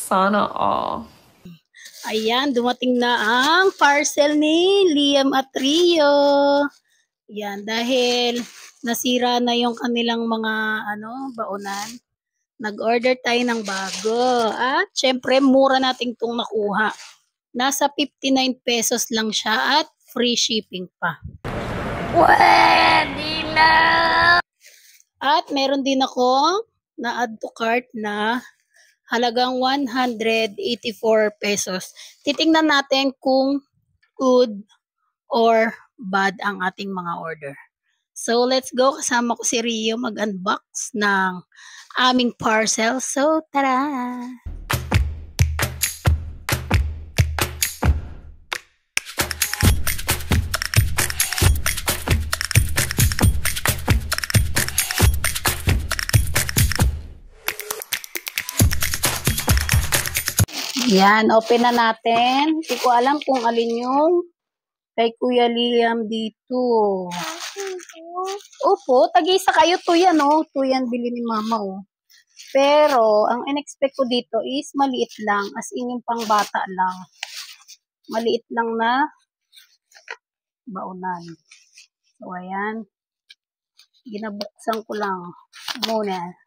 Sana all. Ayan, dumating na ang parcel ni Liam at Rio. Yan, dahil nasira na yung kanilang mga baunan. Nag-order tayo ng bago. At syempre, mura nating itong nakuha. Nasa 59 pesos lang siya at free shipping pa. Pwede na! At meron din ako na-add to cart na halagang 184 pesos. Titingnan natin kung good or bad ang ating mga order. So, let's go. Kasama ko si Rio mag-unbox ng aming parcel. So, tara! Yan, open na natin. Hindi ko alam kung alin yung kay Kuya Liam dito. Opo, tag-isa kayo. Tuyan, oh. Tuyan bili ni Mama, oh. Pero, ang in-expect ko dito is maliit lang. As in yung pang bata lang. Maliit lang na baunan. So, ayan. Ginabuksan ko lang muna.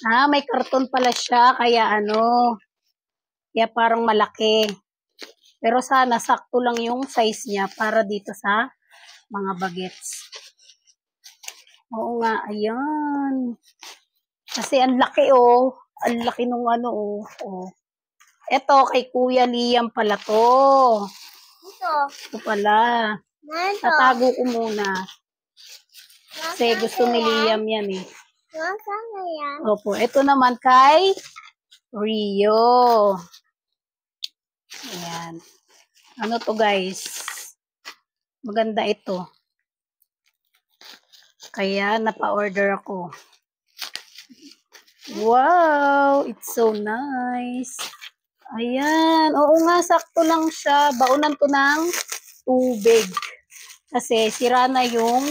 May karton pala siya. Kaya kaya parang malaki. Pero sana sakto lang yung size niya para dito sa mga bagets. Oo nga, ayan. Kasi ang laki, oh. Ang laki nung oh. Ito, kay Kuya Liam pala to. Ito pala. Tatago ko muna. Kasi gusto ni Liam yan, eh. Opo, ito naman kay Rio. Ayan. Ano to, guys? Maganda ito. Kaya napa-order ako. Wow! It's so nice. Ayan. Oo nga, sakto lang siya. Baunan to ng tubig. Kasi sira na yung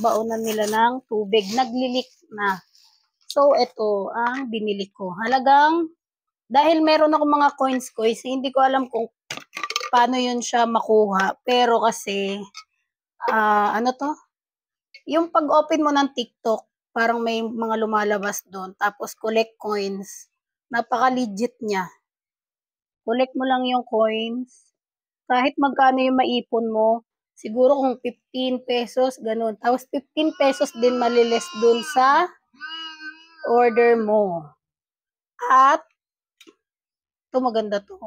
baunan nila ng tubig. Naglilik na. So, ito ang binili ko. Dahil meron ako mga coins, hindi ko alam kung paano yun siya makuha. Pero kasi, yung pag-open mo ng TikTok, parang may mga lumalabas doon. Tapos, collect coins. Napaka-legit niya. Collect mo lang yung coins. Kahit magkano yung maipon mo. Siguro kung 15 pesos, ganun. Tapos, 15 pesos din maliles doon sa order mo. At, ito maganda to.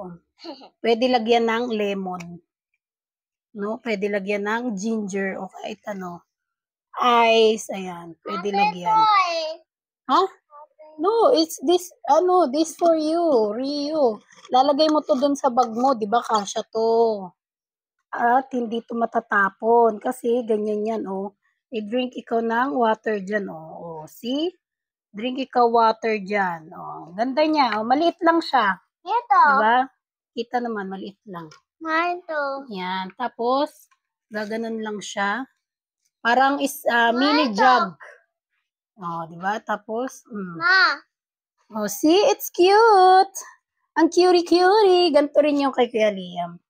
Pwede lagyan ng lemon. No? Pwede lagyan ng ginger o kahit ice. Ayan. Pwede lagyan. Huh? No, it's this, this for you, Rio. Lalagay mo to dun sa bag mo, di ba? Kasya to. At hindi to matatapon. Kasi ganyan yan, oh. I-drink ikaw ng water dyan, oh. See? Drink ikaw water dyan. Oh. Ganda niya. Oh. Maliit lang siya. Ito. Diba? Kita naman, maliit lang. Ito. Yan. Tapos, gaganon lang siya. Parang mini jug. Oh, diba? Tapos, Ma. Oh, see? It's cute. Ang cutie-cutie. Ganito rin yung kay Kuya Liam.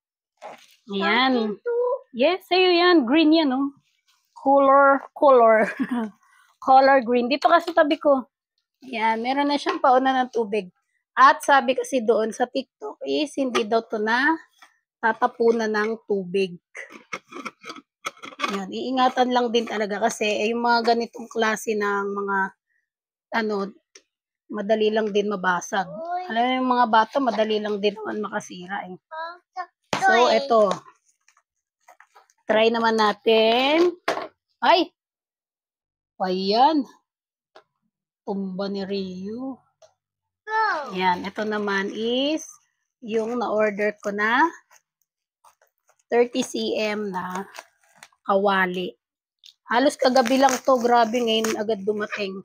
Ayan. Yes, sa'yo yan. Green yan, oh. Color. Color green. Dito kasi tabi ko. Ayan. Meron na siyang pauna ng tubig. At sabi kasi doon sa TikTok is hindi daw to na tatapunan ng tubig. Ayan. Iingatan lang din talaga kasi yung mga ganitong klase ng mga madali lang din mabasag. Alam mo yung mga bata, madali lang din naman makasira, eh. So, eto. Try naman natin. Ay! Ayan. Tumba ni Rio. Ayan. Ito naman is yung na-order ko na 30 cm na kawali. Halos kagabi lang to. Grabe, ngayon agad dumating.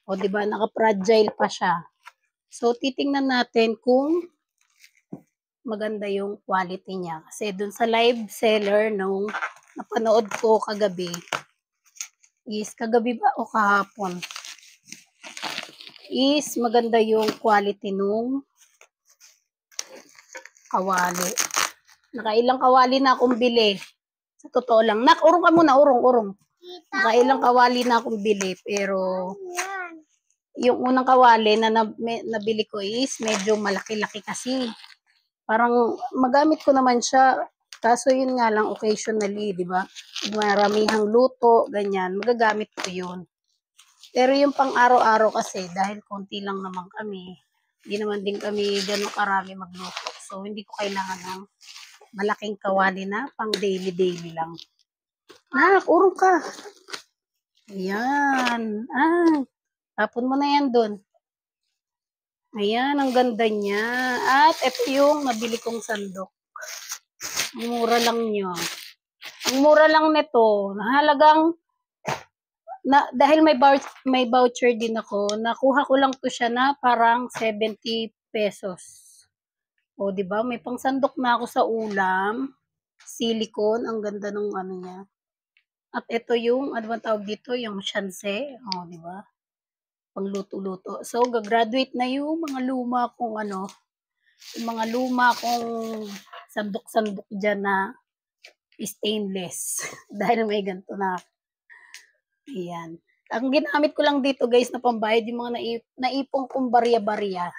O, diba? Naka-fragile pa siya. So, titingnan natin kung maganda yung quality niya. Kasi dun sa live seller nung napanood ko kagabi, is kagabi ba o kahapon? is maganda yung quality nung kawali. Nakailang kawali na akong bili. Sa totoo lang. Urong ka muna, urong. Nakailang kawali na akong bili. Pero, yung unang kawali na nabili ko is medyo malaki-laki kasi. Parang magamit ko naman siya. Kaso yun nga lang occasionally, di ba? Maramihang luto, ganyan. Magagamit ko yun. Pero yung pang araw-araw kasi, dahil konti lang naman kami, hindi naman din kami gano'ng karami magluto. So, hindi ko kailangan ng malaking kawali na pang daily-daily lang. Urong ka. Ayan. Tapon mo na yan dun. Ayan, ang ganda niya. At ito yung nabili kong sandok. Ang mura lang niya. Ang mura lang nito. Halagang, dahil may voucher din ako, nakuha ko lang to siya na parang 70 pesos. O, di ba? May pangsandok na ako sa ulam. Silicone. Ang ganda ng ano niya. At ito yung, ano ba tawag dito? Yung shanse. O, di ba? Pangluto-luto. So, gagraduate na yung mga luma kong ano, yung mga luma kong sandok-sandok dyan na stainless. Dahil may ganito na. Ayan. Ang ginamit ko lang dito guys na pambayad yung mga naipong kong barya-barya.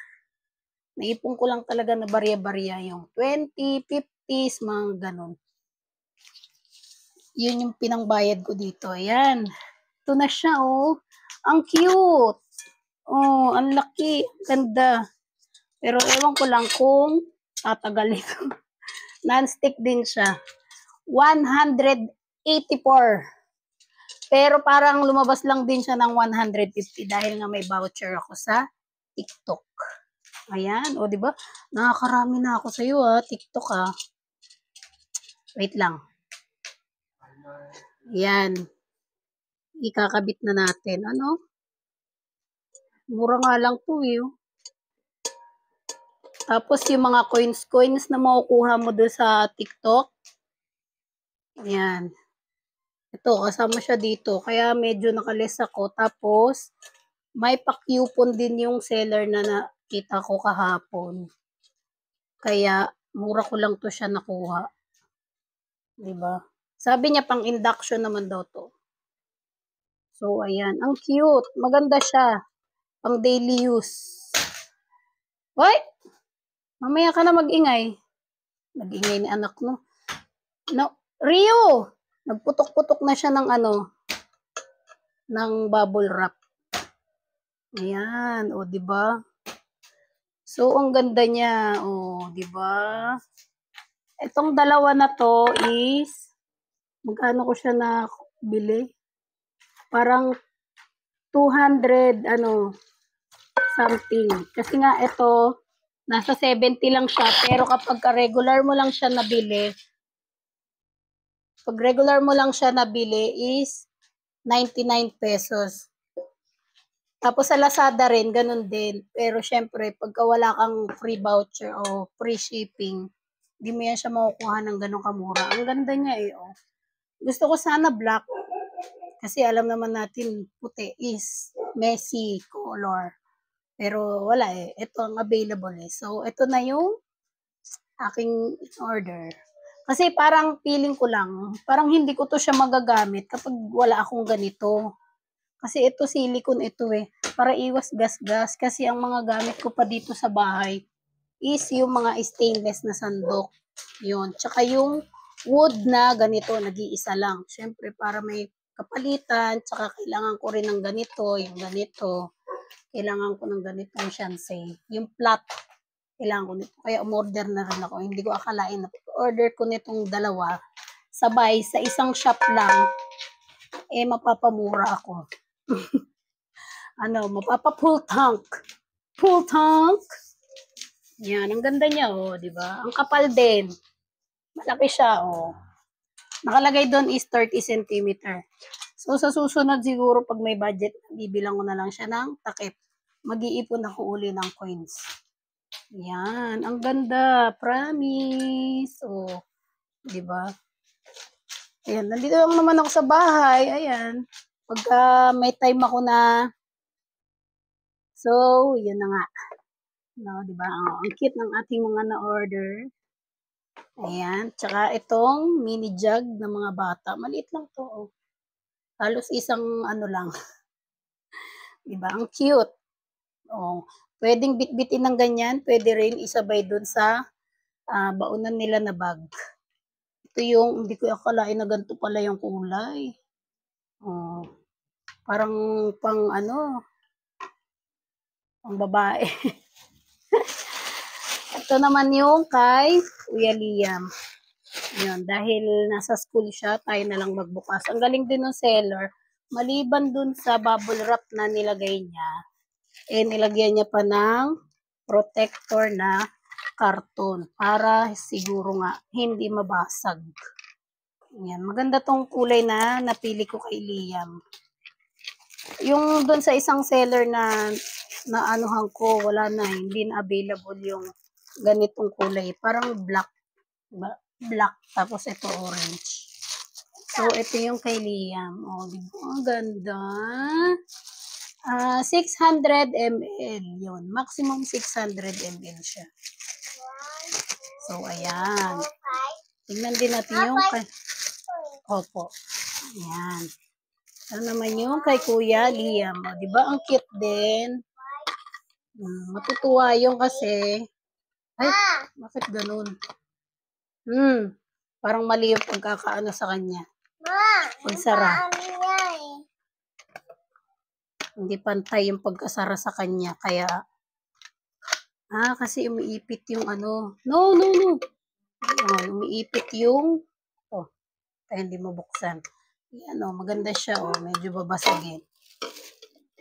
Naipong ko lang talaga na barya-barya yung 20, 50s, mga ganun. Yun yung pinangbayad ko dito. Ayan. Ito na siya, oh. Ang cute. Oh, ang laki. Ganda. Pero ewan ko lang kung tatagal ito. Non-stick din siya. 184. Pero parang lumabas lang din siya ng 150 dahil nga may voucher ako sa TikTok. Ayan. O, diba? Nakakarami na ako sa'yo, TikTok, Wait lang. Ayan. Ikakabit na natin. Ano? Mura nga lang to, Tapos, yung mga coins na makukuha mo doon sa TikTok. Ayan. Ito, kasama siya dito. Kaya medyo nakaless ako. Tapos, may pa-coupon din yung seller na nakita ko kahapon. Kaya, mura ko lang to siya nakuha. Diba? Sabi niya, pang induction naman daw to. So, ayan. Ang cute. Maganda siya. Pang daily use. Hoy! Mamaya ka na mag-ingay. Nag-ingay ni anak, no? No, Rio! Nagputok-putok na siya ng ng bubble wrap. Ayan. O, diba? So, ang ganda niya. O, diba? Itong dalawa na to is, magkano ko siya na bili? Parang 200, something. Kasi nga, ito, nasa 70 lang siya. Pero kapag regular mo lang siya nabili, is 99 pesos. Tapos sa Lazada rin, ganun din. Pero syempre, pagka wala kang free voucher o free shipping, hindi mo yan siya makukuha ng ganun kamura. Ang ganda niya Gusto ko sana black. Kasi alam naman natin, puti is messy color. Pero wala Ito ang available So, ito na yung aking order. Kasi parang feeling ko lang, parang hindi ko to siya magagamit kapag wala akong ganito. Kasi ito silicone para iwas gas-gas. Kasi ang mga gamit ko pa dito sa bahay is yung mga stainless na sandok. Yun. Tsaka yung wood na ganito, nag-iisa lang. Siyempre, para may kapalitan, tsaka kailangan ko rin ng ganito, yung ganito. Kailangan ko ng ganitong shanse. Yung flat, kailangan ko nito. Kaya umorder na rin ako. Hindi ko akalain na order ko nitong dalawa. Sabay, sa isang shop lang, mapapamura ako. Mapapa-full tank. Full tank. Yan, ang ganda niya, di ba? Ang kapal din. Malaki siya, Nakalagay doon is 30 cm. So, sa susunod siguro, pag may budget, bibilang ko na lang siya ng takip. Mag-iipon ako uli ng coins. Yan, ang ganda. Promise. Di ba? Ayan, nandito lang naman ako sa bahay. Ayan. Pagka may time ako na So, yun na nga. No, di ba? Oh, ang cute ng ating mga na-order. Ayan. Tsaka itong mini jug ng mga bata. Maliit lang to. Oh. Halos isang ano lang. Di ba? Ang cute. Oh. Pwedeng bitbitin ng ganyan. Pwede rin isabay dun sa baunan nila na bag. Ito yung, hindi ko akalain na ganito pala yung kulay. Oh. Parang pang ano, pang babae. Ito naman yung kay Kuya Liam. Yun, dahil nasa school siya, tayo na lang magbukas. Ang galing din ng seller. Maliban dun sa bubble wrap na nilagay niya, nilagyan niya pa ng protector na karton para siguro nga hindi mabasag. Yan, maganda tong kulay na napili ko kay Liam. Yung dun sa isang seller na anuhan ko, wala na, hindi na available yung ganitong kulay. Parang black. Black, tapos ito orange. So, ito yung kay Liam. Oh, di ba? Ang ganda. 600 ml yun. Maximum 600 ml siya. So, ayan. Tingnan din natin yung kay... Opo. Ayan. Ito naman yung kay Kuya Liam. Oh, di ba? Ang cute din. Matutuwa yung kasi... Ay, bakit ganun? Parang mali yung pagkakaano sa kanya. Pagsara. Hindi pantay yung pagkasara sa kanya. Kaya, kasi umiipit yung ano. No. Umiipit yung, kaya hindi mabuksan. Yan maganda siya medyo babasagin.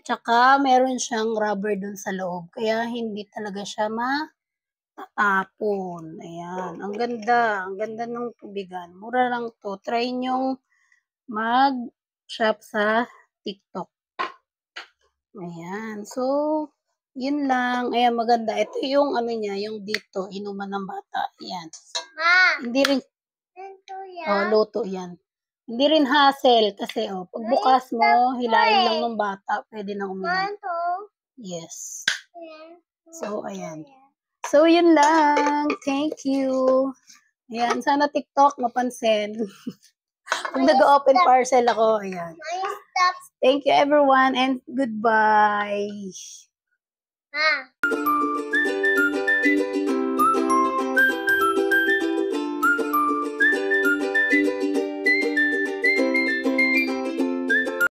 Tsaka, meron siyang rubber dun sa loob. Kaya, hindi talaga siya tatapon. Ayan. Ang ganda. Ang ganda ng tubigan. Mura lang to. Try nyong mag-shop sa TikTok. Ayan. So, yun lang. Ayan, maganda. Ito yung ano niya, yung dito, inuman ng bata. Ayan. Hindi rin, luto yan. Hindi rin hassle kasi pagbukas mo, hilain lang ng bata, pwede na uminom. Yes. So, ayan. So, yun lang. Thank you. Ayan, sana TikTok mapansin. Kung nag-open parcel ako, ayan. Thank you everyone and goodbye.